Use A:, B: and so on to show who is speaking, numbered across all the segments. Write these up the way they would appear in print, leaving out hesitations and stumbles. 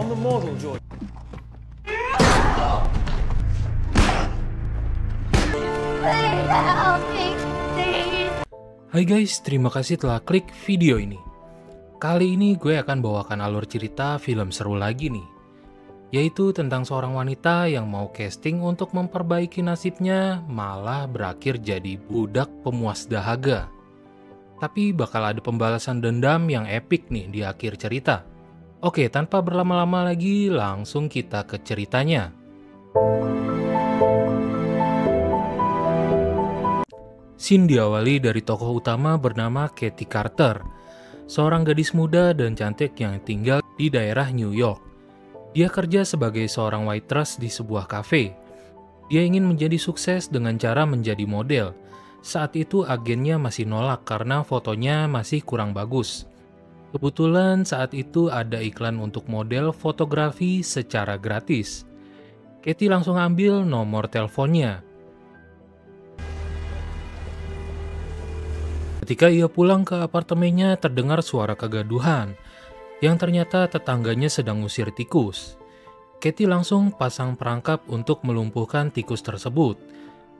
A: I'm the model, George.
B: Please help me, please.
C: Hai guys, terima kasih telah klik video ini. Kali ini gue akan bawakan alur cerita film seru lagi nih, yaitu tentang seorang wanita yang mau casting untuk memperbaiki nasibnya malah berakhir jadi budak pemuas dahaga. Tapi bakal ada pembalasan dendam yang epik nih di akhir cerita. Oke, tanpa berlama-lama lagi, langsung kita ke ceritanya. Scene diawali dari tokoh utama bernama Katie Carter, seorang gadis muda dan cantik yang tinggal di daerah New York. Dia kerja sebagai seorang waitress di sebuah kafe. Dia ingin menjadi sukses dengan cara menjadi model. Saat itu agennya masih nolak karena fotonya masih kurang bagus. Kebetulan saat itu ada iklan untuk model fotografi secara gratis. Katie langsung ambil nomor teleponnya. Ketika ia pulang ke apartemennya, terdengar suara kegaduhan, yang ternyata tetangganya sedang ngusir tikus. Katie langsung pasang perangkap untuk melumpuhkan tikus tersebut.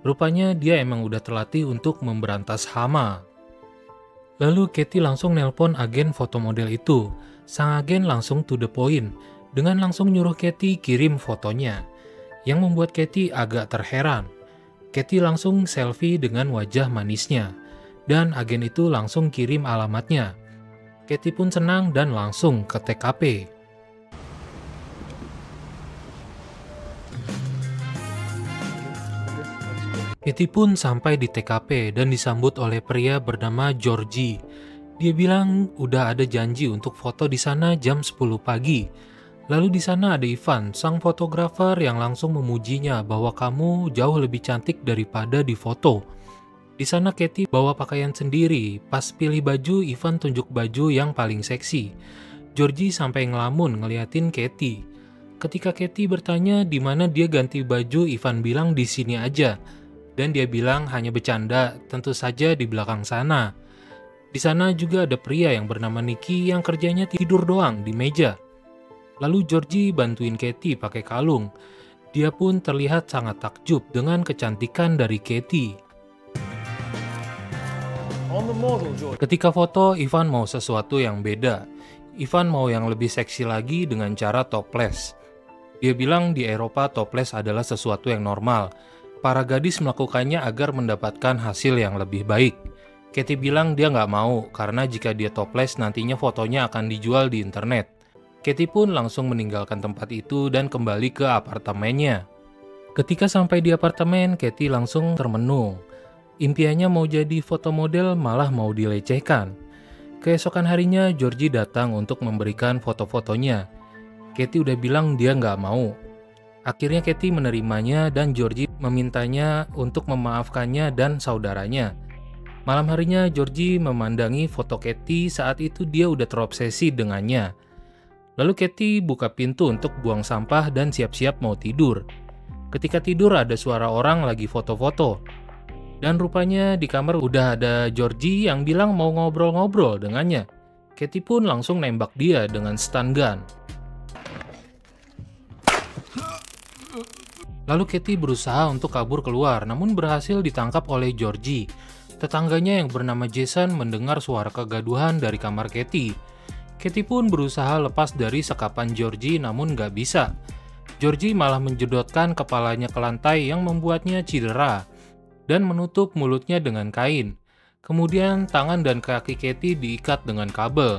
C: Rupanya dia emang udah terlatih untuk memberantas hama. Lalu Katie langsung nelpon agen foto model itu. Sang agen langsung to the point, dengan langsung nyuruh Katie kirim fotonya, yang membuat Katie agak terheran. Katie langsung selfie dengan wajah manisnya, dan agen itu langsung kirim alamatnya. Katie pun senang dan langsung ke TKP. Katie pun sampai di TKP dan disambut oleh pria bernama Georgie. Dia bilang udah ada janji untuk foto di sana jam 10 pagi. Lalu di sana ada Ivan, sang fotografer yang langsung memujinya bahwa kamu jauh lebih cantik daripada di foto. Di sana Katie bawa pakaian sendiri. Pas pilih baju, Ivan tunjuk baju yang paling seksi. Georgie sampai ngelamun ngeliatin Katie. Ketika Katie bertanya di mana dia ganti baju, Ivan bilang di sini aja. Dan dia bilang hanya bercanda, tentu saja di belakang sana. Di sana juga ada pria yang bernama Nicky yang kerjanya tidur doang di meja. Lalu Georgie bantuin Katie pakai kalung. Dia pun terlihat sangat takjub dengan kecantikan dari Katie. Ketika foto, Ivan mau sesuatu yang beda. Ivan mau yang lebih seksi lagi dengan cara topless. Dia bilang di Eropa topless adalah sesuatu yang normal. Para gadis melakukannya agar mendapatkan hasil yang lebih baik. Katie bilang dia nggak mau karena jika dia topless nantinya fotonya akan dijual di internet. Katie pun langsung meninggalkan tempat itu dan kembali ke apartemennya. Ketika sampai di apartemen, Katie langsung termenung. Impiannya mau jadi foto model malah mau dilecehkan. Keesokan harinya, Georgie datang untuk memberikan foto-fotonya. Katie udah bilang dia nggak mau. Akhirnya Katie menerimanya dan Georgie memintanya untuk memaafkannya dan saudaranya. Malam harinya, Georgie memandangi foto Katie. Saat itu dia udah terobsesi dengannya. Lalu Katie buka pintu untuk buang sampah dan siap-siap mau tidur. Ketika tidur ada suara orang lagi foto-foto. Dan rupanya di kamar udah ada Georgie yang bilang mau ngobrol-ngobrol dengannya. Katie pun langsung nembak dia dengan stun gun. Lalu Katie berusaha untuk kabur keluar, namun berhasil ditangkap oleh Georgie. Tetangganya yang bernama Jason mendengar suara kegaduhan dari kamar Katie. Katie pun berusaha lepas dari sekapan Georgie, namun gak bisa. Georgie malah menjedotkan kepalanya ke lantai yang membuatnya cedera dan menutup mulutnya dengan kain. Kemudian tangan dan kaki Katie diikat dengan kabel.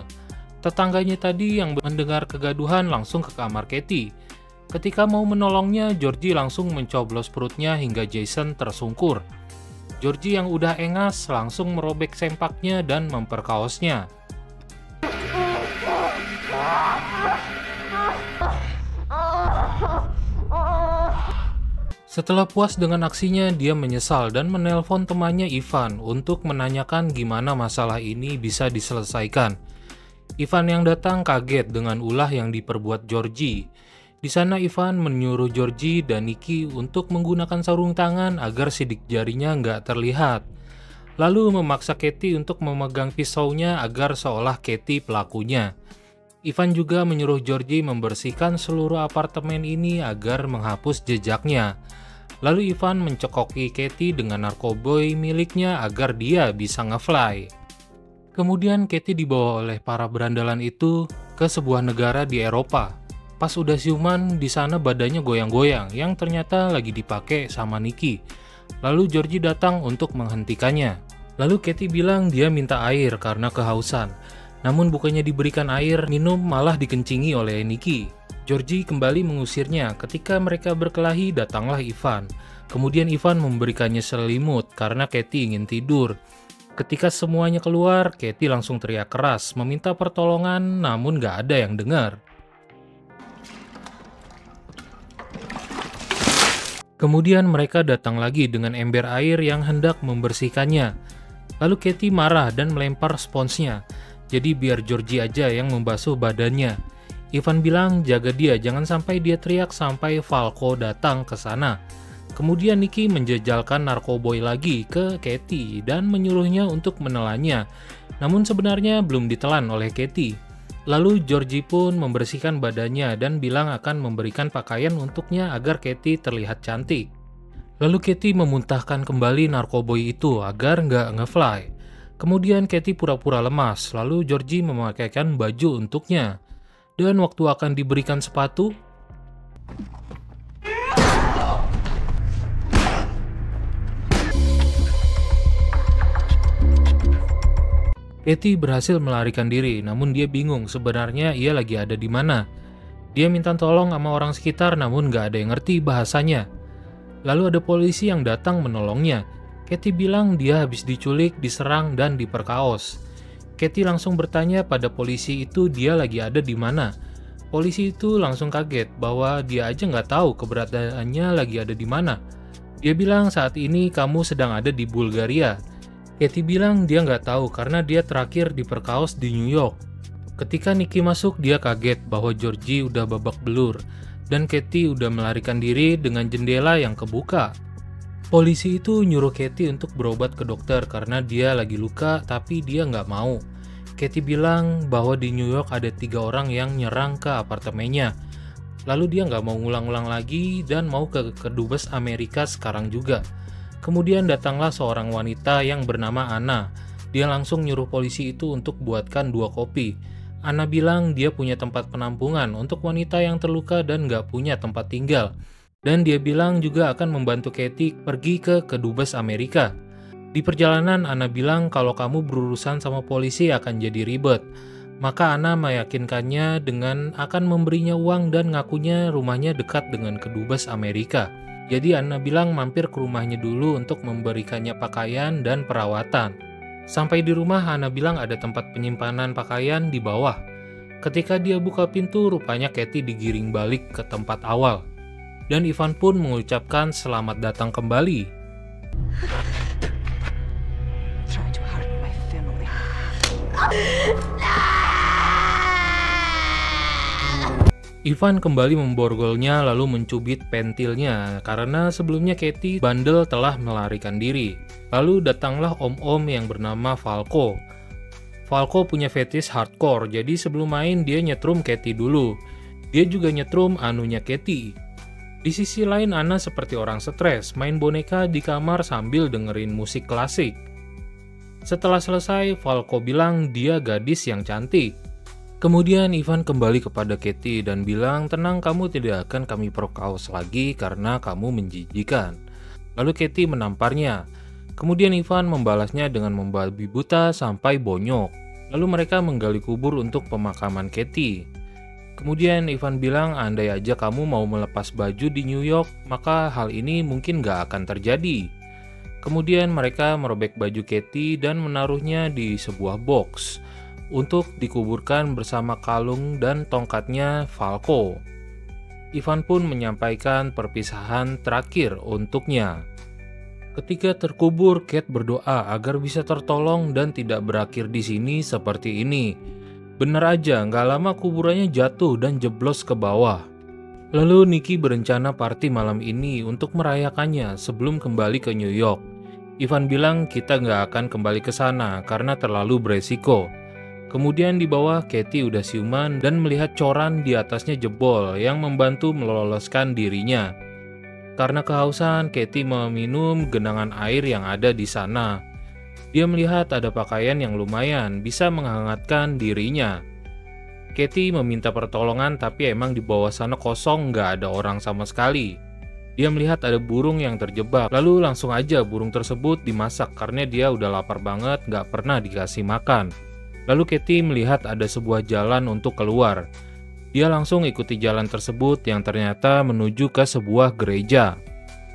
C: Tetangganya tadi yang mendengar kegaduhan langsung ke kamar Katie. Ketika mau menolongnya, Georgie langsung mencoblos perutnya hingga Jason tersungkur. Georgie yang udah engas langsung merobek sempaknya dan memperkaosnya. Setelah puas dengan aksinya, dia menyesal dan menelpon temannya Ivan untuk menanyakan gimana masalah ini bisa diselesaikan. Ivan yang datang kaget dengan ulah yang diperbuat Georgie. Di sana Ivan menyuruh Georgie dan Nicky untuk menggunakan sarung tangan agar sidik jarinya nggak terlihat. Lalu memaksa Katie untuk memegang pisaunya agar seolah Katie pelakunya. Ivan juga menyuruh Georgie membersihkan seluruh apartemen ini agar menghapus jejaknya. Lalu Ivan mencekoki Katie dengan narkoboy miliknya agar dia bisa nge-fly. Kemudian Katie dibawa oleh para berandalan itu ke sebuah negara di Eropa. Pas udah siuman, di sana badannya goyang-goyang yang ternyata lagi dipakai sama Nicky. Lalu Georgie datang untuk menghentikannya. Lalu Katie bilang dia minta air karena kehausan. Namun bukannya diberikan air minum, malah dikencingi oleh Nicky. Georgie kembali mengusirnya. Ketika mereka berkelahi, datanglah Ivan. Kemudian Ivan memberikannya selimut karena Katie ingin tidur. Ketika semuanya keluar, Katie langsung teriak keras, meminta pertolongan, namun gak ada yang dengar. Kemudian mereka datang lagi dengan ember air yang hendak membersihkannya. Lalu Katie marah dan melempar sponsnya. Jadi biar Georgie aja yang membasuh badannya. Ivan bilang jaga dia, jangan sampai dia teriak sampai Falco datang ke sana. Kemudian Nicky menjejalkan narkoboy lagi ke Katie dan menyuruhnya untuk menelannya. Namun sebenarnya belum ditelan oleh Katie. Lalu Georgie pun membersihkan badannya dan bilang akan memberikan pakaian untuknya agar Katie terlihat cantik. Lalu Katie memuntahkan kembali narkoboy itu agar nggak nge-fly. Kemudian Katie pura-pura lemas, lalu Georgie memakaikan baju untuknya. Dan waktu akan diberikan sepatu, Katie berhasil melarikan diri, namun dia bingung sebenarnya ia lagi ada di mana. Dia minta tolong sama orang sekitar, namun nggak ada yang ngerti bahasanya. Lalu ada polisi yang datang menolongnya. Katie bilang dia habis diculik, diserang, dan diperkaos. Katie langsung bertanya pada polisi itu dia lagi ada di mana. Polisi itu langsung kaget bahwa dia aja nggak tahu keberadaannya lagi ada di mana. Dia bilang saat ini kamu sedang ada di Bulgaria. Katie bilang dia nggak tahu karena dia terakhir diperkaos di New York. Ketika Nicky masuk, dia kaget bahwa Georgie udah babak belur dan Katie udah melarikan diri dengan jendela yang kebuka. Polisi itu nyuruh Katie untuk berobat ke dokter karena dia lagi luka, tapi dia nggak mau. Katie bilang bahwa di New York ada 3 orang yang nyerang ke apartemennya. Lalu dia nggak mau ngulang-ulang lagi dan mau ke kedubes Amerika sekarang juga. Kemudian datanglah seorang wanita yang bernama Anna. Dia langsung nyuruh polisi itu untuk buatkan 2 kopi. Anna bilang dia punya tempat penampungan untuk wanita yang terluka dan nggak punya tempat tinggal. Dan dia bilang juga akan membantu Katie pergi ke kedubes Amerika. Di perjalanan Anna bilang kalau kamu berurusan sama polisi akan jadi ribet. Maka Anna meyakinkannya dengan akan memberinya uang dan ngakunya rumahnya dekat dengan kedubes Amerika. Jadi Anna bilang mampir ke rumahnya dulu untuk memberikannya pakaian dan perawatan. Sampai di rumah Anna bilang ada tempat penyimpanan pakaian di bawah. Ketika dia buka pintu, rupanya Katie digiring balik ke tempat awal. Dan Ivan pun mengucapkan selamat datang kembali. Ivan kembali memborgolnya lalu mencubit pentilnya karena sebelumnya Katie bandel telah melarikan diri. Lalu datanglah om-om yang bernama Falco. Falco punya fetish hardcore, jadi sebelum main dia nyetrum Katie dulu. Dia juga nyetrum anunya Katie. Di sisi lain Anna seperti orang stres, main boneka di kamar sambil dengerin musik klasik. Setelah selesai, Falco bilang dia gadis yang cantik. Kemudian Ivan kembali kepada Katie dan bilang, tenang, kamu tidak akan kami perkaos lagi karena kamu menjijikan. Lalu Katie menamparnya. Kemudian Ivan membalasnya dengan membabi buta sampai bonyok. Lalu mereka menggali kubur untuk pemakaman Katie. Kemudian Ivan bilang, andai aja kamu mau melepas baju di New York, maka hal ini mungkin gak akan terjadi. Kemudian mereka merobek baju Katie dan menaruhnya di sebuah box untuk dikuburkan bersama kalung dan tongkatnya Falco. Ivan pun menyampaikan perpisahan terakhir untuknya. Ketika terkubur, Kate berdoa agar bisa tertolong dan tidak berakhir di sini seperti ini. Benar aja, nggak lama kuburannya jatuh dan jeblos ke bawah. Lalu Nicky berencana party malam ini untuk merayakannya sebelum kembali ke New York. Ivan bilang kita nggak akan kembali ke sana karena terlalu beresiko. Kemudian di bawah, Katie udah siuman dan melihat coran di atasnya jebol yang membantu meloloskan dirinya. Karena kehausan, Katie meminum genangan air yang ada di sana. Dia melihat ada pakaian yang lumayan bisa menghangatkan dirinya. Katie meminta pertolongan, tapi emang di bawah sana kosong, nggak ada orang sama sekali. Dia melihat ada burung yang terjebak, lalu langsung aja burung tersebut dimasak karena dia udah lapar banget, nggak pernah dikasih makan. Lalu Katie melihat ada sebuah jalan untuk keluar. Dia langsung ikuti jalan tersebut yang ternyata menuju ke sebuah gereja.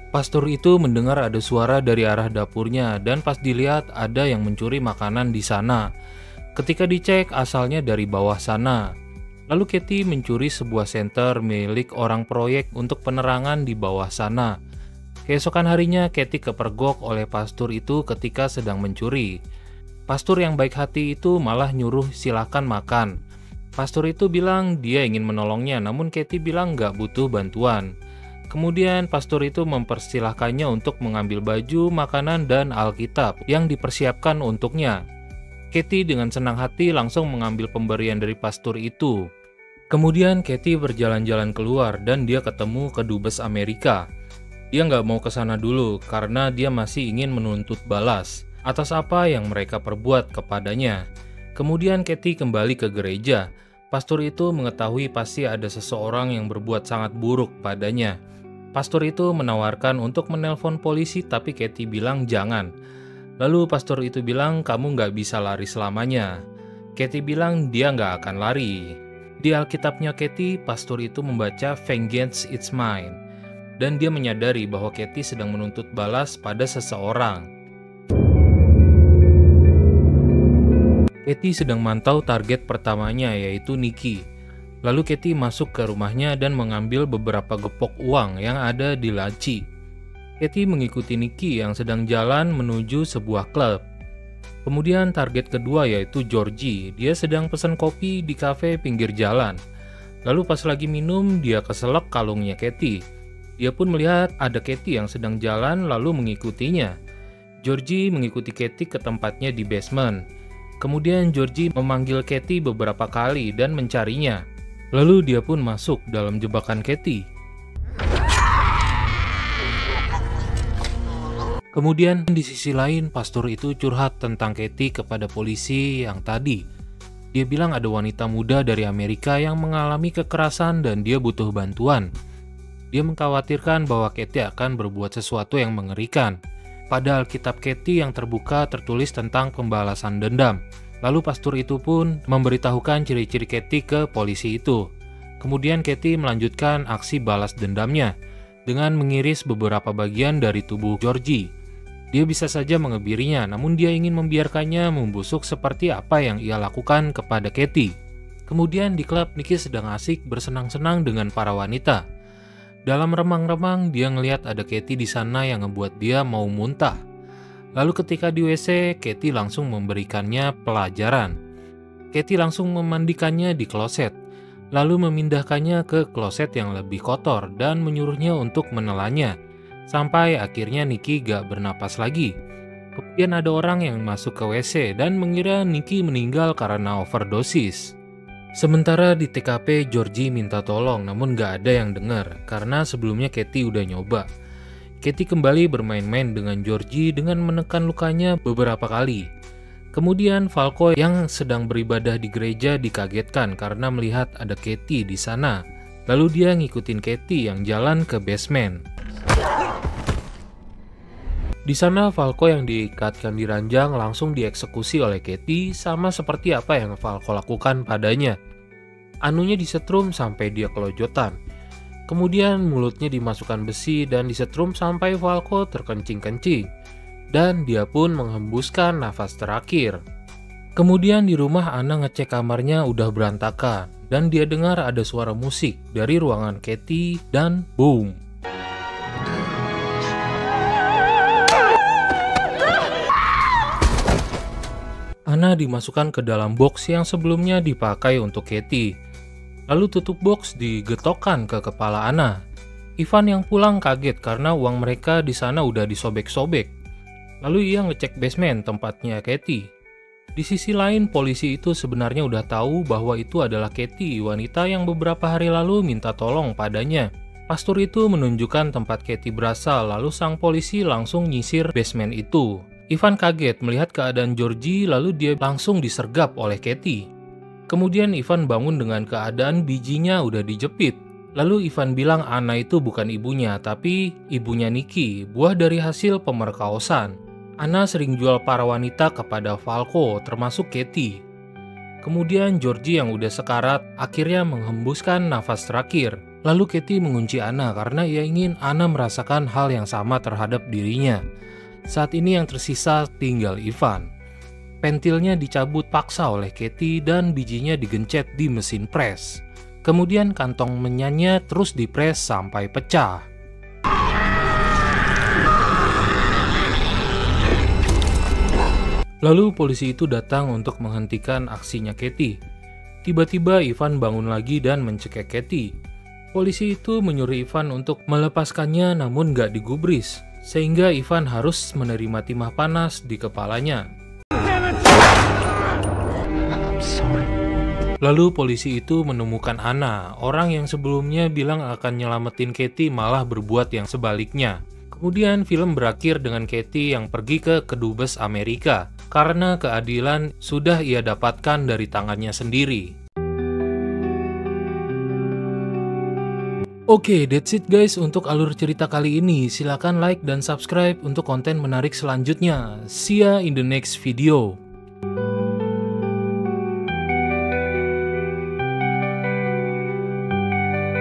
C: Pastor itu mendengar ada suara dari arah dapurnya dan pas dilihat ada yang mencuri makanan di sana. Ketika dicek, asalnya dari bawah sana. Lalu Katie mencuri sebuah senter milik orang proyek untuk penerangan di bawah sana. Keesokan harinya, Katie kepergok oleh pastor itu ketika sedang mencuri. Pastor yang baik hati itu malah nyuruh silakan makan. Pastor itu bilang dia ingin menolongnya, namun Katie bilang nggak butuh bantuan. Kemudian pastor itu mempersilahkannya untuk mengambil baju, makanan, dan Alkitab yang dipersiapkan untuknya. Katie dengan senang hati langsung mengambil pemberian dari pastor itu. Kemudian Katie berjalan-jalan keluar dan dia ketemu kedubes Amerika. Dia nggak mau ke sana dulu karena dia masih ingin menuntut balas atas apa yang mereka perbuat kepadanya. Kemudian Katie kembali ke gereja. Pastor itu mengetahui pasti ada seseorang yang berbuat sangat buruk padanya. Pastor itu menawarkan untuk menelpon polisi, tapi Katie bilang jangan. Lalu pastor itu bilang kamu nggak bisa lari selamanya. Katie bilang dia nggak akan lari. Di Alkitabnya Katie, pastor itu membaca Vengeance is mine. Dan dia menyadari bahwa Katie sedang menuntut balas pada seseorang. Katie sedang mantau target pertamanya, yaitu Nikki. Lalu Katie masuk ke rumahnya dan mengambil beberapa gepok uang yang ada di laci. Katie mengikuti Nikki yang sedang jalan menuju sebuah klub. Kemudian target kedua yaitu Georgie. Dia sedang pesan kopi di kafe pinggir jalan. Lalu pas lagi minum, dia keselak kalungnya Katie. Dia pun melihat ada Katie yang sedang jalan lalu mengikutinya. Georgie mengikuti Katie ke tempatnya di basement. Kemudian Georgie memanggil Katie beberapa kali dan mencarinya. Lalu dia pun masuk dalam jebakan Katie. Kemudian di sisi lain, pastor itu curhat tentang Katie kepada polisi yang tadi. Dia bilang ada wanita muda dari Amerika yang mengalami kekerasan dan dia butuh bantuan. Dia mengkhawatirkan bahwa Katie akan berbuat sesuatu yang mengerikan. Pada Alkitab Katie yang terbuka tertulis tentang pembalasan dendam. Lalu pastor itu pun memberitahukan ciri-ciri Katie ke polisi itu. Kemudian Katie melanjutkan aksi balas dendamnya dengan mengiris beberapa bagian dari tubuh Georgie. Dia bisa saja mengebirinya, namun dia ingin membiarkannya membusuk seperti apa yang ia lakukan kepada Katie. Kemudian di klub, Nikki sedang asik bersenang-senang dengan para wanita. Dalam remang-remang, dia ngelihat ada Katie di sana yang ngebuat dia mau muntah. Lalu ketika di WC, Katie langsung memberikannya pelajaran. Katie langsung memandikannya di kloset, lalu memindahkannya ke kloset yang lebih kotor dan menyuruhnya untuk menelannya. Sampai akhirnya Nikki gak bernapas lagi. Kemudian ada orang yang masuk ke WC dan mengira Nikki meninggal karena overdosis. Sementara di TKP, Georgie minta tolong namun gak ada yang dengar karena sebelumnya Katie udah nyoba. Katie kembali bermain-main dengan Georgie dengan menekan lukanya beberapa kali. Kemudian Falco yang sedang beribadah di gereja dikagetkan karena melihat ada Katie di sana. Lalu dia ngikutin Katie yang jalan ke basement. Di sana Falco yang diikatkan di ranjang langsung dieksekusi oleh Katie sama seperti apa yang Falco lakukan padanya. Anunya disetrum sampai dia kelojotan. Kemudian mulutnya dimasukkan besi dan disetrum sampai Falco terkencing-kencing. Dan dia pun menghembuskan nafas terakhir. Kemudian di rumah Anna ngecek kamarnya udah berantakan. Dan dia dengar ada suara musik dari ruangan Katie dan boom. Anna dimasukkan ke dalam box yang sebelumnya dipakai untuk Katie. Lalu tutup box digetokkan ke kepala Anna. Ivan yang pulang kaget karena uang mereka di sana udah disobek-sobek. Lalu ia ngecek basement tempatnya Katie. Di sisi lain, polisi itu sebenarnya udah tahu bahwa itu adalah Katie, wanita yang beberapa hari lalu minta tolong padanya. Pastor itu menunjukkan tempat Katie berasal, lalu sang polisi langsung nyisir basement itu. Ivan kaget melihat keadaan Georgie, lalu dia langsung disergap oleh Katie. Kemudian Ivan bangun dengan keadaan bijinya udah dijepit. Lalu Ivan bilang Anna itu bukan ibunya, tapi ibunya Nikki, buah dari hasil pemerkosaan. Anna sering jual para wanita kepada Falco, termasuk Katie. Kemudian Georgie yang udah sekarat akhirnya menghembuskan nafas terakhir. Lalu Katie mengunci Anna karena ia ingin Anna merasakan hal yang sama terhadap dirinya. Saat ini yang tersisa tinggal Ivan. Pentilnya dicabut paksa oleh Katie dan bijinya digencet di mesin pres. Kemudian kantong menyanyi terus dipres sampai pecah. Lalu polisi itu datang untuk menghentikan aksinya Katie. Tiba-tiba Ivan bangun lagi dan mencekik Katie. Polisi itu menyuruh Ivan untuk melepaskannya namun gak digubris, sehingga Ivan harus menerima timah panas di kepalanya. Lalu polisi itu menemukan Anna, orang yang sebelumnya bilang akan nyelamatin Katie malah berbuat yang sebaliknya. Kemudian film berakhir dengan Katie yang pergi ke kedubes Amerika karena keadilan sudah ia dapatkan dari tangannya sendiri. Oke, that's it guys untuk alur cerita kali ini. Silahkan like dan subscribe untuk konten menarik selanjutnya. See ya in the next video.